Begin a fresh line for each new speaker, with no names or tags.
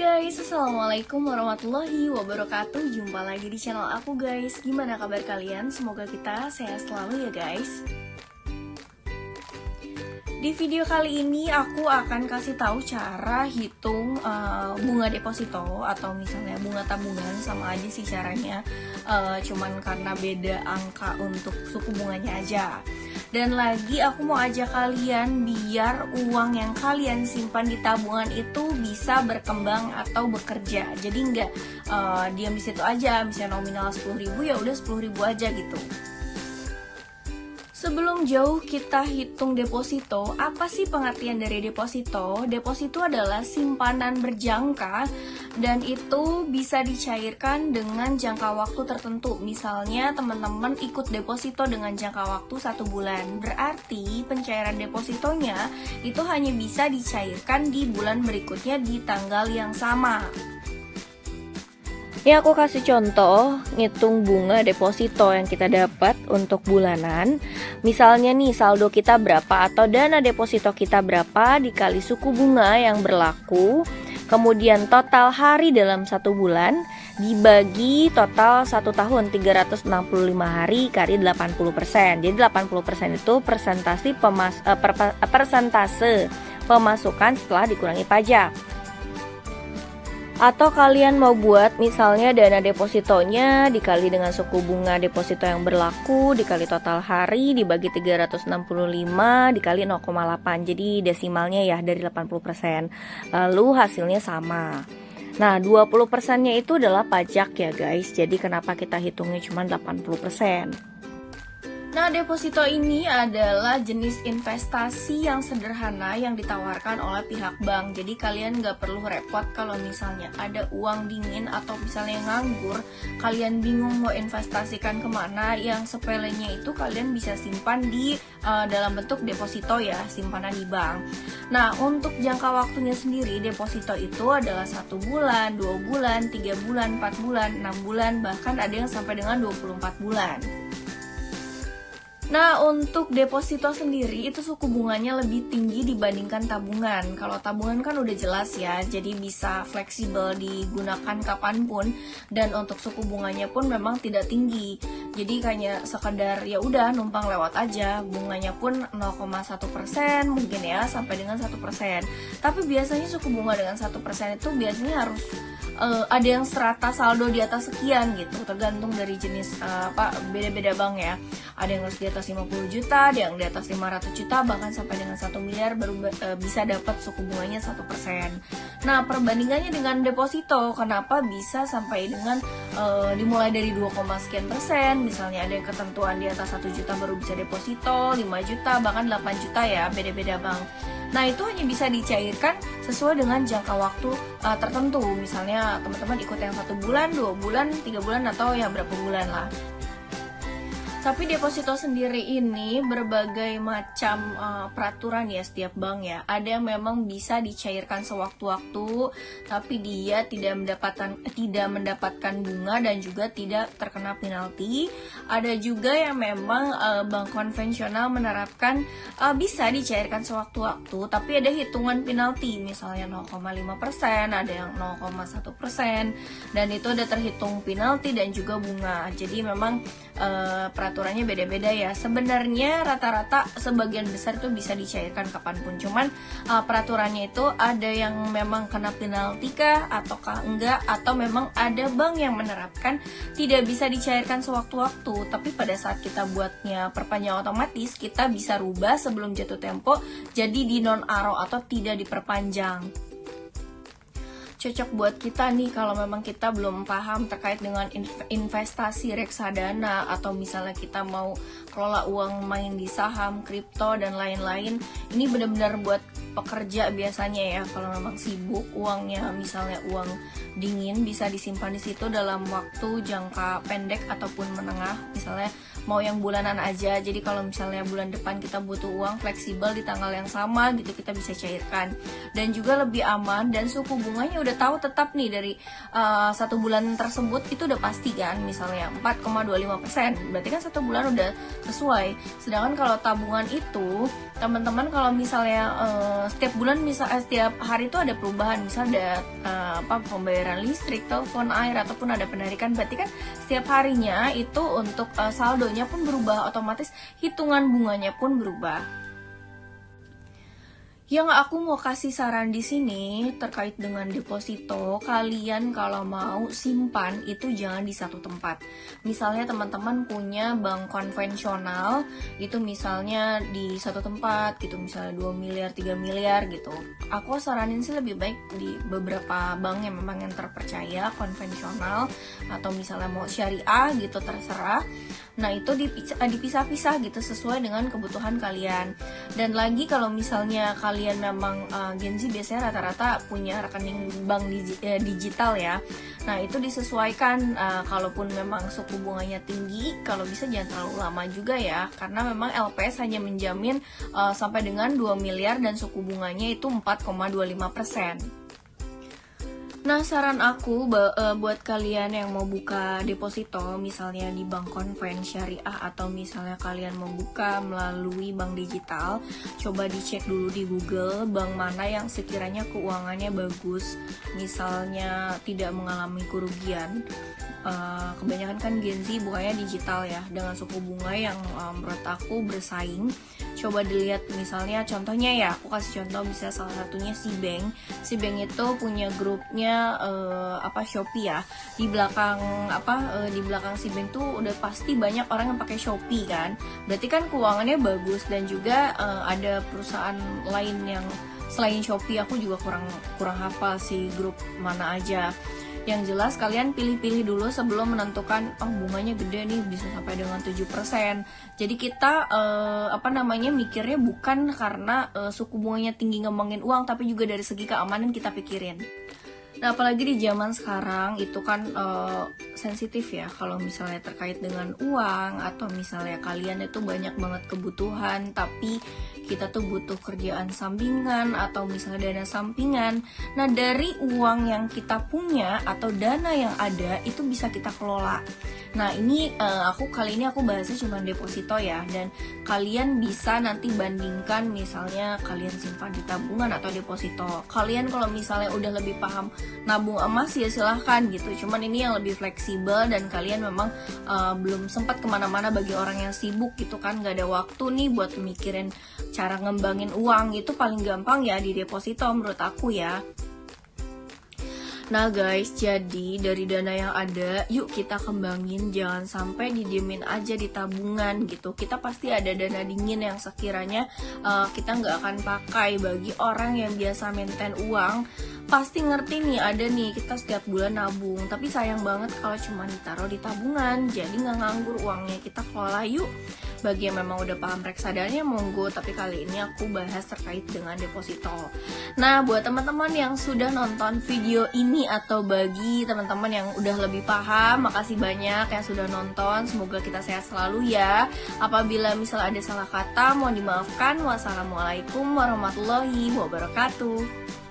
guys, assalamualaikum warahmatullahi wabarakatuh. Jumpa lagi di channel aku guys. Gimana kabar kalian? Semoga kita sehat selalu ya guys. Di video kali ini aku akan kasih tahu cara hitung bunga deposito atau misalnya bunga tabungan. Sama aja sih caranya, cuman karena beda angka untuk suku bunganya aja. Dan lagi aku mau ajak kalian biar uang yang kalian simpan di tabungan itu bisa berkembang atau bekerja. Jadi nggak diam di situ aja, misalnya nominal 10.000 ya udah 10.000 aja gitu. Sebelum jauh kita hitung deposito, apa sih pengertian dari deposito? Deposito adalah simpanan berjangka dan itu bisa dicairkan dengan jangka waktu tertentu. Misalnya teman-teman ikut deposito dengan jangka waktu 1 bulan. Berarti pencairan depositonya itu hanya bisa dicairkan di bulan berikutnya di tanggal yang sama.
Ini aku kasih contoh ngitung bunga deposito yang kita dapat untuk bulanan. Misalnya nih saldo kita berapa atau dana deposito kita berapa dikali suku bunga yang berlaku, kemudian total hari dalam 1 bulan dibagi total 1 tahun 365 hari kali 80%. Jadi 80% itu persentase pemasukan setelah dikurangi pajak. Atau kalian mau buat misalnya dana depositonya dikali dengan suku bunga deposito yang berlaku dikali total hari dibagi 365 dikali 0,8. Jadi desimalnya ya dari 80%. Lalu hasilnya sama. Nah 20%-nya itu adalah pajak ya guys. Jadi kenapa kita hitungnya cuma 80%?
Nah, deposito ini adalah jenis investasi yang sederhana yang ditawarkan oleh pihak bank. Jadi kalian nggak perlu repot kalau misalnya ada uang dingin atau misalnya nganggur, kalian bingung mau investasikan kemana. Yang sepelenya itu kalian bisa simpan di dalam bentuk deposito ya, simpanan di bank. Nah, untuk jangka waktunya sendiri, deposito itu adalah 1 bulan, 2 bulan, 3 bulan, 4 bulan, 6 bulan, bahkan ada yang sampai dengan 24 bulan. Nah, untuk deposito sendiri itu suku bunganya lebih tinggi dibandingkan tabungan. Kalau tabungan kan udah jelas ya, jadi bisa fleksibel digunakan kapanpun, dan untuk suku bunganya pun memang tidak tinggi. Jadi kayak sekedar ya udah numpang lewat aja, bunganya pun 0,1% mungkin ya sampai dengan 1%. Tapi biasanya suku bunga dengan 1% itu biasanya harus ada yang strata saldo di atas sekian gitu, tergantung dari jenis beda-beda bank ya. Ada yang harus di atas 50 juta, ada yang di atas 500 juta, bahkan sampai dengan 1 miliar baru bisa dapat suku bunganya 1%. Nah, perbandingannya dengan deposito, kenapa bisa sampai dengan dimulai dari 2, sekian persen, misalnya ada yang ketentuan di atas 1 juta baru bisa deposito, 5 juta, bahkan 8 juta ya, beda-beda bank. Nah, itu hanya bisa dicairkan sesuai dengan jangka waktu tertentu. Misalnya teman-teman ikut yang 1 bulan, 2 bulan, 3 bulan, atau ya berapa bulan lah. Tapi deposito sendiri ini berbagai macam peraturan ya setiap bank ya. Ada yang memang bisa dicairkan sewaktu-waktu, tapi dia tidak mendapatkan bunga dan juga tidak terkena penalti. Ada juga yang memang bank konvensional menerapkan bisa dicairkan sewaktu-waktu, tapi ada hitungan penalti, misalnya 0,5%, ada yang 0,1%, dan itu ada terhitung penalti dan juga bunga. Jadi memang peraturannya beda-beda ya. Sebenarnya rata-rata sebagian besar itu bisa dicairkan kapanpun, cuman peraturannya itu ada yang memang kena penalti kah ataukah enggak, atau memang ada bank yang menerapkan tidak bisa dicairkan sewaktu-waktu, tapi pada saat kita buatnya perpanjang otomatis kita bisa rubah sebelum jatuh tempo jadi di non-aro atau tidak diperpanjang. Cocok buat kita nih kalau memang kita belum paham terkait dengan investasi reksadana, atau misalnya kita mau kelola uang main di saham, kripto, dan lain-lain. Ini benar-benar buat pekerja biasanya ya. Kalau memang sibuk uangnya, misalnya uang dingin, bisa disimpan di situ dalam waktu jangka pendek ataupun menengah. Misalnya mau yang bulanan aja. Jadi kalau misalnya bulan depan kita butuh uang fleksibel di tanggal yang sama gitu, kita bisa cairkan. Dan juga lebih aman, dan suku bunganya udah tahu tetap nih dari 1 bulan tersebut itu udah pasti kan, misalnya 4,25%, berarti kan 1 bulan udah sesuai. Sedangkan kalau tabungan itu teman-teman kalau misalnya setiap bulan setiap hari itu ada perubahan, misal ada pembayaran listrik, telepon, air, ataupun ada penarikan, berarti kan setiap harinya itu untuk saldonya pun berubah, otomatis hitungan bunganya pun berubah. Yang aku mau kasih saran di sini terkait dengan deposito, kalian kalau mau simpan itu jangan di satu tempat. Misalnya teman-teman punya bank konvensional, itu misalnya di satu tempat gitu, misalnya 2 miliar, 3 miliar gitu. Aku saranin sih lebih baik di beberapa bank yang memang yang terpercaya, konvensional, atau misalnya mau syariah gitu, terserah. Nah itu dipisah-pisah gitu sesuai dengan kebutuhan kalian. Dan lagi kalau misalnya kalian memang Gen Z biasanya rata-rata punya rekening bank digital ya. Nah itu disesuaikan, kalaupun memang suku bunganya tinggi, kalau bisa jangan terlalu lama juga ya, karena memang LPS hanya menjamin sampai dengan 2 miliar dan suku bunganya itu 4,25%. Nah, saran aku buat kalian yang mau buka deposito, misalnya di bank konven syariah, atau misalnya kalian mau buka melalui bank digital, coba dicek dulu di Google bank mana yang sekiranya keuangannya bagus, misalnya tidak mengalami kerugian. Kebanyakan kan Gen Z bukanya digital ya, dengan suku bunga yang menurut aku bersaing. Coba dilihat misalnya contohnya ya, aku kasih contoh bisa salah satunya Cbank. Cbank itu punya grupnya Shopee ya. Di belakang di belakang Cbank tuh udah pasti banyak orang yang pakai Shopee kan. Berarti kan keuangannya bagus, dan juga ada perusahaan lain yang selain Shopee, aku juga kurang hafal sih grup mana aja. Yang jelas kalian pilih-pilih dulu sebelum menentukan bunganya gede nih, bisa sampai dengan 7%. Jadi kita mikirnya bukan karena suku bunganya tinggi ngembangin uang, tapi juga dari segi keamanan kita pikirin. Nah, apalagi di zaman sekarang itu kan sensitif ya, kalau misalnya terkait dengan uang, atau misalnya kalian itu banyak banget kebutuhan tapi kita tuh butuh kerjaan sampingan atau misalnya dana sampingan. Nah, dari uang yang kita punya atau dana yang ada itu bisa kita kelola. Nah, ini kali ini aku bahasnya cuma deposito ya, dan kalian bisa nanti bandingkan misalnya kalian simpan di tabungan atau deposito. Kalian kalau misalnya udah lebih paham nabung emas ya silahkan gitu, cuman ini yang lebih fleksibel dan kalian memang belum sempat kemana-mana, bagi orang yang sibuk gitu kan, gak ada waktu nih buat mikirin cara ngembangin uang. Itu paling gampang ya di deposito menurut aku ya. Nah guys, jadi dari dana yang ada, yuk kita kembangin, jangan sampai didiemin aja di tabungan gitu. Kita pasti ada dana dingin yang sekiranya kita nggak akan pakai. Bagi orang yang biasa maintain uang, pasti ngerti nih, ada nih kita setiap bulan nabung, tapi sayang banget kalau cuma ditaruh di tabungan, jadi nggak nganggur uangnya. Kita kelola yuk. Bagi yang memang udah paham reksadanya monggo, tapi kali ini aku bahas terkait dengan deposito. Nah, buat teman-teman yang sudah nonton video ini atau bagi teman-teman yang udah lebih paham, makasih banyak yang sudah nonton. Semoga kita sehat selalu ya. Apabila misal ada salah kata, mohon dimaafkan. Wassalamualaikum warahmatullahi wabarakatuh.